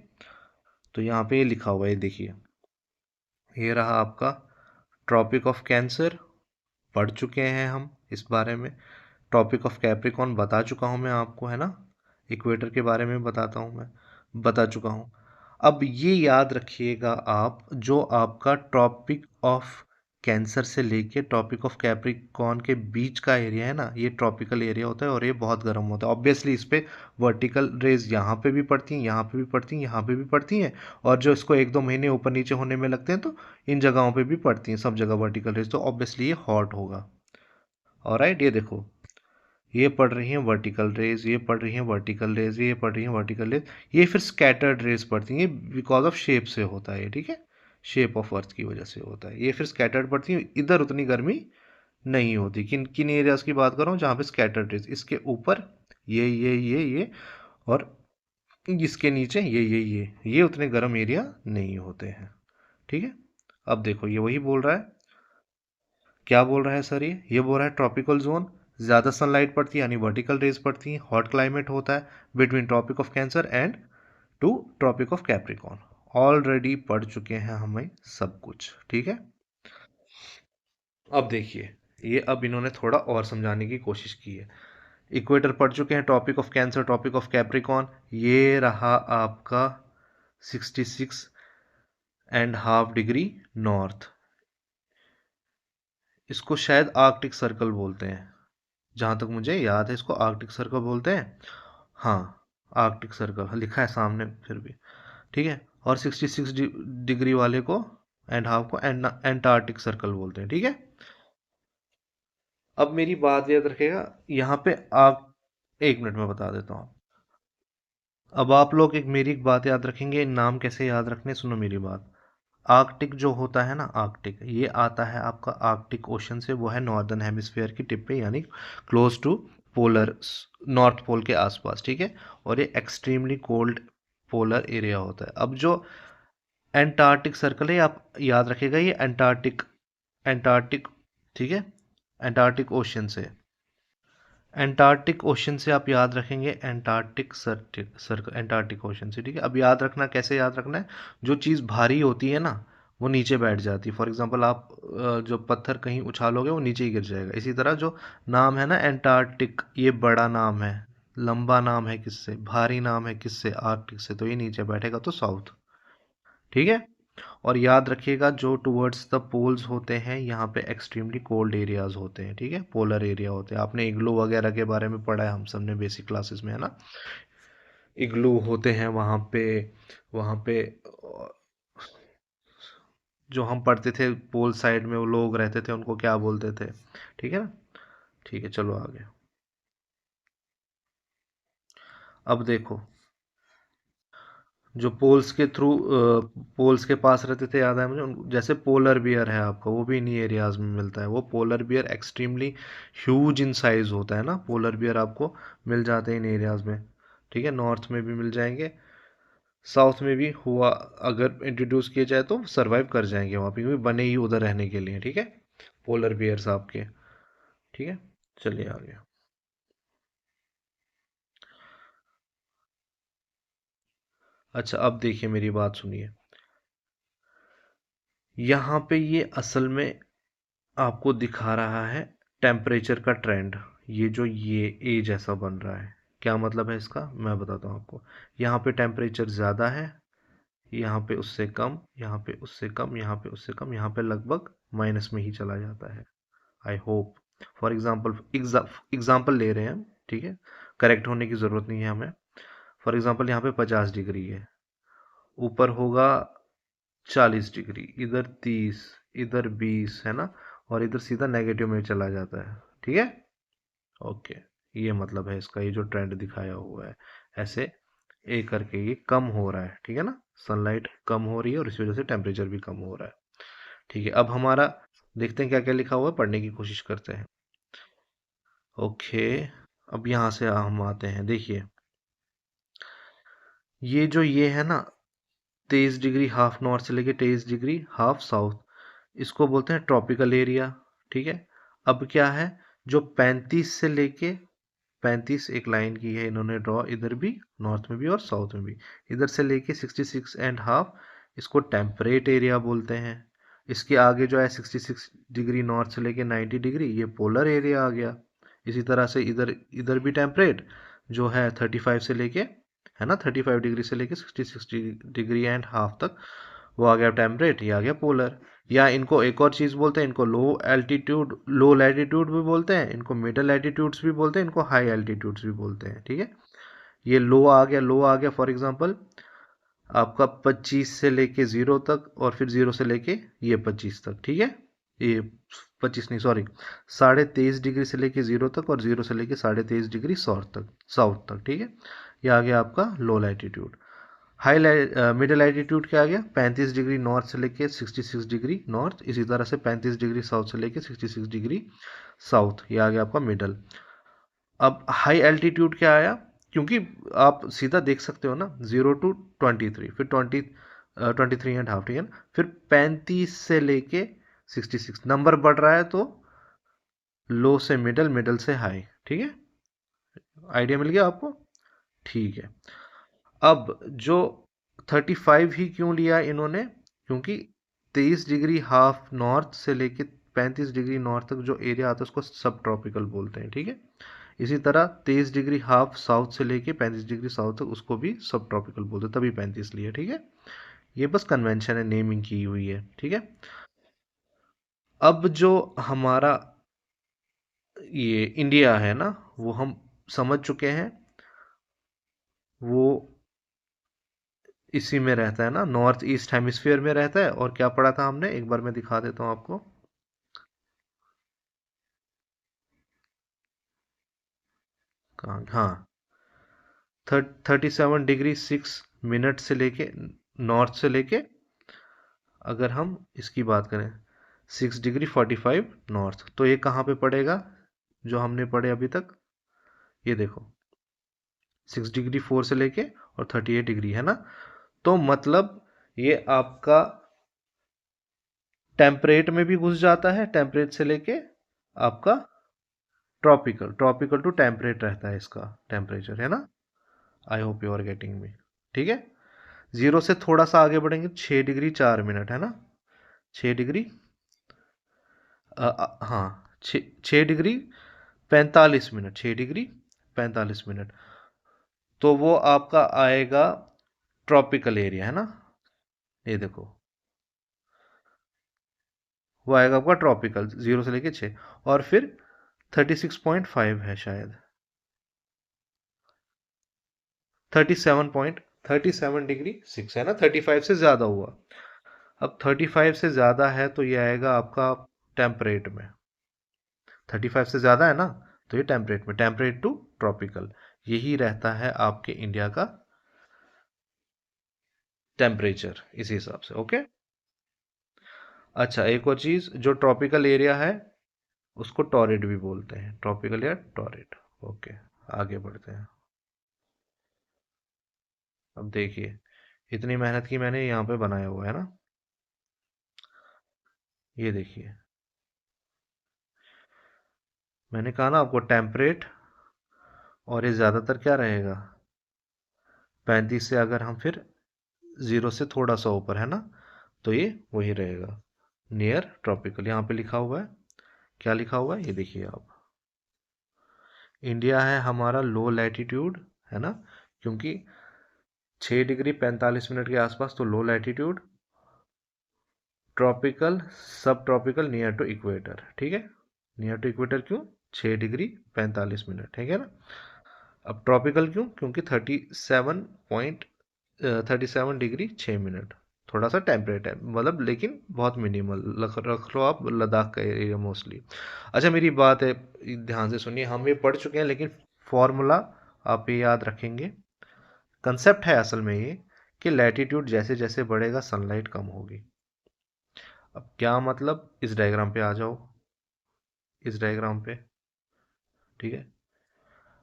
तो यहाँ पे ये लिखा हुआ है, देखिए, ये रहा आपका ट्रॉपिक ऑफ कैंसर, पढ़ चुके हैं हम इस बारे में। टॉपिक ऑफ कैप्रिकॉन बता चुका हूँ मैं आपको, है ना। इक्वेटर के बारे में बताता हूँ मैं, बता चुका हूँ। अब ये याद रखिएगा आप, जो आपका टॉपिक ऑफ कैंसर से लेके टॉपिक ऑफ कैप्रिकॉन के बीच का एरिया है ना, ये ट्रॉपिकल एरिया होता है और ये बहुत गर्म होता है। ऑब्वियसली इस पे वर्टिकल रेज यहाँ पे भी पड़ती हैं, यहाँ पे भी पड़ती हैं, यहाँ पे भी पड़ती हैं, और जो इसको 1-2 महीने ऊपर नीचे होने में लगते हैं तो इन जगहों पे भी पड़ती हैं, सब जगह वर्टिकल रेज, तो ऑब्वियसली ये हॉट होगा। ऑलराइट, ये देखो, ये पढ़ रही हैं वर्टिकल रेज, ये पढ़ रही हैं वर्टिकल रेज, ये पढ़ रही हैं वर्टिकल रेज, ये फिर स्कैटर्ड रेज पढ़ती हैं, बिकॉज ऑफ शेप से होता है, ठीक है, शेप ऑफ अर्थ की वजह से होता है। ये फिर स्कैटर्ड पढ़ती हैं, इधर उतनी गर्मी नहीं होती। किन किन एरियाज की बात कर रहा हूँ जहाँ पे स्कैटर्ड रेज, इसके ऊपर ये और इसके नीचे ये उतने गर्म एरिया नहीं होते हैं, ठीक है। अब देखो ये वही बोल रहा है, क्या बोल रहा है सर, ये बोल रहा है ट्रॉपिकल जोन, ज़्यादा सनलाइट पड़ती है यानी वर्टिकल रेज पड़ती है, हॉट क्लाइमेट होता है between Tropic of Cancer and to Tropic of Capricorn. Already पढ़ चुके हैं हमें सब कुछ, ठीक है। अब देखिए, ये अब इन्होंने थोड़ा और समझाने की कोशिश की है। इक्वेटर पढ़ चुके हैं, topic of cancer, topic of Capricorn, ये रहा आपका 66.5 डिग्री नॉर्थ। इसको शायद आर्कटिक सर्कल बोलते हैं, जहाँ तक मुझे याद है इसको आर्कटिक सर्कल बोलते हैं। हाँ, आर्कटिक सर्कल लिखा है सामने फिर भी, ठीक है। और 66 डिग्री वाले को एंड हाफ को एंटार्क्टिक सर्कल बोलते हैं, ठीक है। अब मेरी बात याद रखेगा यहाँ पे आप, 1 मिनट में बता देता हूँ। अब आप लोग मेरी एक बात याद रखेंगे, नाम कैसे याद रखने, सुनो मेरी बात। आर्कटिक जो होता है ना, आर्कटिक ये आता है आपका आर्कटिक ओशन से, वो है नॉर्दर्न हेमिस्फीयर की टिप पे, यानी close to polar, North Pole के आसपास, ठीक है। और ये एक्सट्रीमली कोल्ड पोलर एरिया होता है। अब जो एंटार्क्टिक सर्कल है, आप याद रखिएगा ये एंटार्क्टिक, एंटार्क्टिक, ठीक है, एंटार्क्टिक ओशन से, एंटार्क्टिक ओशन से आप याद रखेंगे एंटार्क्टिक सर्कल, एंटार्क्टिक ओशन से, ठीक है। अब याद रखना, कैसे याद रखना है, जो चीज़ भारी होती है ना वो नीचे बैठ जाती है। फॉर एग्जांपल आप जो पत्थर कहीं उछालोगे वो नीचे ही गिर जाएगा। इसी तरह जो नाम है ना एंटार्क्टिक, ये बड़ा नाम है, लंबा नाम है किससे, भारी नाम है किससे, आर्कटिक से, तो ये नीचे बैठेगा तो साउथ, ठीक है। और याद रखिएगा जो टुवर्ड्स द पोल्स होते हैं यहाँ पे एक्सट्रीमली कोल्ड एरियाज होते हैं, ठीक है, पोलर एरिया होते हैं। आपने इग्लू वगैरह के बारे में पढ़ा है, हम सब ने बेसिक क्लासेस में, है ना। इग्लू होते हैं वहाँ पे, वहाँ पे जो हम पढ़ते थे पोल साइड में वो लोग रहते थे, उनको क्या बोलते थे, ठीक है ना। ठीक है, चलो आगे। अब देखो, जो पोल्स के थ्रू, पोल्स के पास रहते थे, याद है मुझे जैसे पोलर बियर है आपका, वो भी इन्हीं एरियाज में मिलता है। वो polar bear extremely huge in size होता है ना, पोलर बियर आपको मिल जाते हैं इन एरियाज में, ठीक है। नॉर्थ में भी मिल जाएंगे, साउथ में भी हुआ अगर इंट्रोड्यूस किए जाए तो सर्वाइव कर जाएंगे वहाँ पे, क्योंकि बने ही उधर रहने के लिए, ठीक है, पोलर बियर्स आपके, ठीक है। चलिए आगे। अच्छा, अब देखिए मेरी बात सुनिए, यहाँ पे ये असल में आपको दिखा रहा है टेम्परेचर का ट्रेंड। ये जो ये ए जैसा बन रहा है, क्या मतलब है इसका, मैं बताता हूँ आपको। यहाँ पे टेम्परेचर ज़्यादा है, यहाँ पे उससे कम, यहाँ पे उससे कम, यहाँ पे उससे कम, यहाँ पे लगभग माइनस में ही चला जाता है। I hope, for example, example ले रहे हैं हम, ठीक है, करेक्ट होने की ज़रूरत नहीं है हमें। फॉर एग्जाम्पल यहाँ पे 50 डिग्री है, ऊपर होगा 40 डिग्री, इधर 30, इधर 20, है ना, और इधर सीधा नेगेटिव में चला जाता है, ठीक है। ओके, ये मतलब है इसका, ये जो ट्रेंड दिखाया हुआ है ऐसे ए करके ये कम हो रहा है, ठीक है ना, सनलाइट कम हो रही है और इस वजह से टेम्परेचर भी कम हो रहा है, ठीक है। अब हमारा देखते हैं क्या क्या लिखा हुआ है, पढ़ने की कोशिश करते हैं। ओके, अब यहाँ से हम आते हैं, देखिए ये जो ये है ना 23 डिग्री हाफ नॉर्थ से लेके 23 डिग्री हाफ साउथ, इसको बोलते हैं ट्रॉपिकल एरिया, ठीक है। अब क्या है, जो 35 से लेके 35 एक लाइन की है इन्होंने ड्रॉ, इधर भी नॉर्थ में भी और साउथ में भी, इधर से लेके 66.5, इसको टेम्परेट एरिया बोलते हैं। इसके आगे जो है 66 डिग्री नॉर्थ से लेके 90 डिग्री, ये पोलर एरिया आ गया। इसी तरह से इधर इधर भी टेम्परेट जो है 35 से लेके, है ना, 35 डिग्री से लेके 66.5 तक, वो आ गया टेम्परेट, ये आ गया पोलर। या इनको एक और चीज़ बोलते हैं, इनको लो एल्टीट्यूड, लो लैटिट्यूड भी बोलते हैं, इनको मिडल एल्टीट्यूड्स भी बोलते हैं, इनको हाई एल्टीट्यूड्स भी बोलते हैं, ठीक है। ये लो आ गया, लो आ गया, फॉर एग्जांपल आपका 25 से लेके 0 तक, और फिर 0 से लेके ये 25 तक, ठीक है। ये 25 नहीं, सॉरी, 23.5 डिग्री से लेके 0 तक, और 0 से लेके 23.5 डिग्री साउथ तक, साउथ तक, ठीक है। ये आ गया आपका लो लैटिट्यूड। हाई मिडिल एल्टीट्यूड क्या आ गया, 35 डिग्री नॉर्थ से लेके 66 डिग्री नॉर्थ, इसी तरह से 35 डिग्री साउथ से लेके 66 डिग्री साउथ, ये आ गया आपका मिडल। अब हाई एल्टीट्यूड क्या आया, क्योंकि आप सीधा देख सकते हो ना, 0 to 23, फिर 23.5, ठीक है ना, फिर 35 से लेके 66, नंबर बढ़ रहा है तो लो से मिडल, मिडल से हाई, ठीक है। आइडिया मिल गया आपको, ठीक है। अब जो 35 ही क्यों लिया इन्होंने, क्योंकि 23 डिग्री हाफ नॉर्थ से लेके 35 डिग्री नॉर्थ तक जो एरिया आता है उसको सब ट्रॉपिकल बोलते हैं, ठीक है। इसी तरह 23 डिग्री हाफ साउथ से लेके 35 डिग्री साउथ तक उसको भी सब ट्रॉपिकल बोलते, तभी 35 लिए, ठीक है। ये बस कन्वेंशन है, नेमिंग की हुई है, ठीक है। अब जो हमारा ये इंडिया है ना, वो हम समझ चुके हैं, वो इसी में रहता है ना, नॉर्थ ईस्ट हेमिस्फीयर में रहता है। और क्या पढ़ा था हमने, एक बार मैं दिखा देता हूँ आपको। कहाँ, हाँ, 37 डिग्री 6 मिनट से लेके, नॉर्थ से लेके, अगर हम इसकी बात करें 6 डिग्री 45 नॉर्थ, तो ये कहाँ पे पड़ेगा जो हमने पढ़े अभी तक, ये देखो 6 डिग्री 4 से लेके और 38 डिग्री, है ना। तो मतलब ये आपका टेम्परेट में भी घुस जाता है, टेम्परेट से लेके आपका ट्रॉपिकल, ट्रॉपिकल टू टेम्परेट रहता है इसका टेम्परेचर, है ना। I hope you are getting me, ठीक है। जीरो से थोड़ा सा आगे बढ़ेंगे, 6 डिग्री 4 मिनट, है ना। 6 डिग्री, हाँ, 6 डिग्री 45 मिनट, 6 डिग्री 45 मिनट, तो वो आपका आएगा ट्रॉपिकल एरिया, है ना। ये देखो, वो आएगा आपका ट्रॉपिकल, 0 से लेके 6, और फिर 36.5 है शायद, 37.37 डिग्री 6 है ना, 35 से ज़्यादा हुआ। अब 35 से ज़्यादा है तो ये आएगा आपका टेम्परेट में, 35 से ज़्यादा है ना, तो ये टेम्परेट में, टेम्परेट टू ट्रॉपिकल, यही रहता है आपके इंडिया का टेम्परेचर इसी हिसाब से, ओके। अच्छा, एक और चीज़, जो ट्रॉपिकल एरिया है उसको टॉरिड भी बोलते हैं, ट्रॉपिकल या टॉरिड, ओके। आगे बढ़ते हैं। अब देखिए, इतनी मेहनत की मैंने यहाँ पे बनाया हुआ है ना, ये देखिए, मैंने कहा ना आपको टेम्परेट, और ये ज़्यादातर क्या रहेगा, 35 से अगर हम फिर ज़ीरो से थोड़ा सा ऊपर, है ना, तो ये वही रहेगा, नियर ट्रॉपिकल। यहाँ पे लिखा हुआ है, क्या लिखा हुआ है ये देखिए आप, इंडिया है हमारा लो लैटिट्यूड, है ना, क्योंकि 6 डिग्री 45 मिनट के आसपास तो लो लैटिट्यूड, ट्रॉपिकल सब ट्रॉपिकल नियर टू इक्वेटर, ठीक है। नियर टू इक्वेटर क्यों, 6 डिग्री 45 मिनट, ठीक है ना। अब ट्रॉपिकल क्यों, क्योंकि 37.37 डिग्री 6 मिनट, थोड़ा सा टेम्परेट है, मतलब लेकिन बहुत मिनिमल, रख लो आप लद्दाख का एरिया मोस्टली। अच्छा, मेरी बात है, ध्यान से सुनिए, हम ये पढ़ चुके हैं, लेकिन फॉर्मूला आप ये याद रखेंगे। कंसेप्ट है असल में ये, कि लैटिट्यूड जैसे जैसे बढ़ेगा सनलाइट कम होगी। अब क्या मतलब, इस डायग्राम पे आ जाओ, इस डायग्राम पे, ठीक है।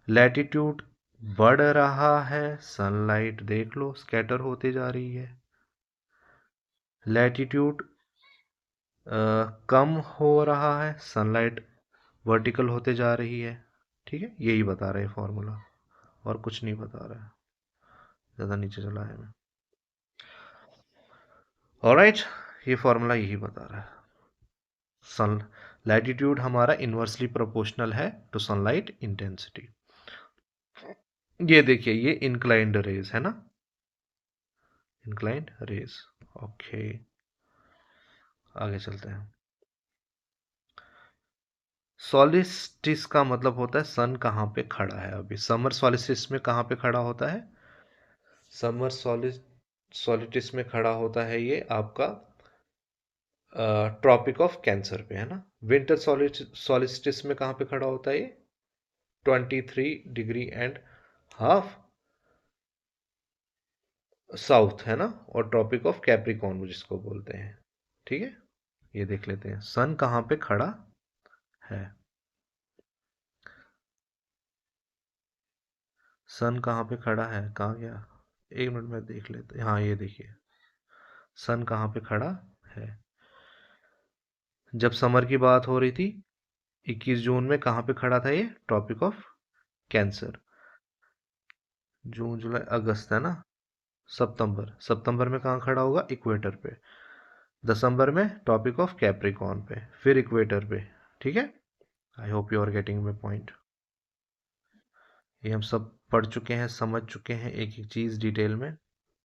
लैटिट्यूड बढ़ रहा है, सनलाइट देख लो स्कैटर होते जा रही है। लैटिट्यूड कम हो रहा है, सनलाइट वर्टिकल होते जा रही है, ठीक है। यही बता रहे हैं फॉर्मूला, और कुछ नहीं बता रहा है, ज़्यादा नीचे चला है मैं। ऑलराइट, ये फॉर्मूला यही बता रहा है, सन लैटिट्यूड हमारा इन्वर्सली प्रोपोर्शनल है टू सनलाइट इंटेंसिटी। ये देखिए, ये इंक्लाइंड रेज है ना, इंक्लाइंड रेज, ओके। आगे चलते हैं। सॉलिस्टिस का मतलब होता है सन कहाँ पे खड़ा है अभी, समर सॉलिस्टिस में कहाँ पे खड़ा होता है, समर सॉलिस्टिस में खड़ा होता है ये आपका ट्रॉपिक ऑफ कैंसर पे, है ना। विंटर सॉलिस्टिस में कहाँ पे खड़ा होता है ये, 23.5 डिग्री साउथ, है ना, और ट्रॉपिक ऑफ कैप्रिकॉर्न जिसको बोलते हैं, ठीक है। ये देख लेते हैं सन कहाँ पे खड़ा है, सन कहाँ पे खड़ा है, कहाँ गया, एक मिनट में देख लेते हैं, हाँ ये देखिए, सन कहाँ पे खड़ा है। जब समर की बात हो रही थी 21 जून में, कहाँ पे खड़ा था ये, ट्रॉपिक ऑफ कैंसर। जून जुलाई अगस्त, है ना, सितंबर, सितंबर में कहाँ खड़ा होगा, इक्वेटर पे। दिसंबर में टॉपिक ऑफ कैप्रिकॉर्न पे, फिर इक्वेटर पे, ठीक है। I hope you are getting my point. ये हम सब पढ़ चुके हैं, समझ चुके हैं एक एक चीज़ डिटेल में।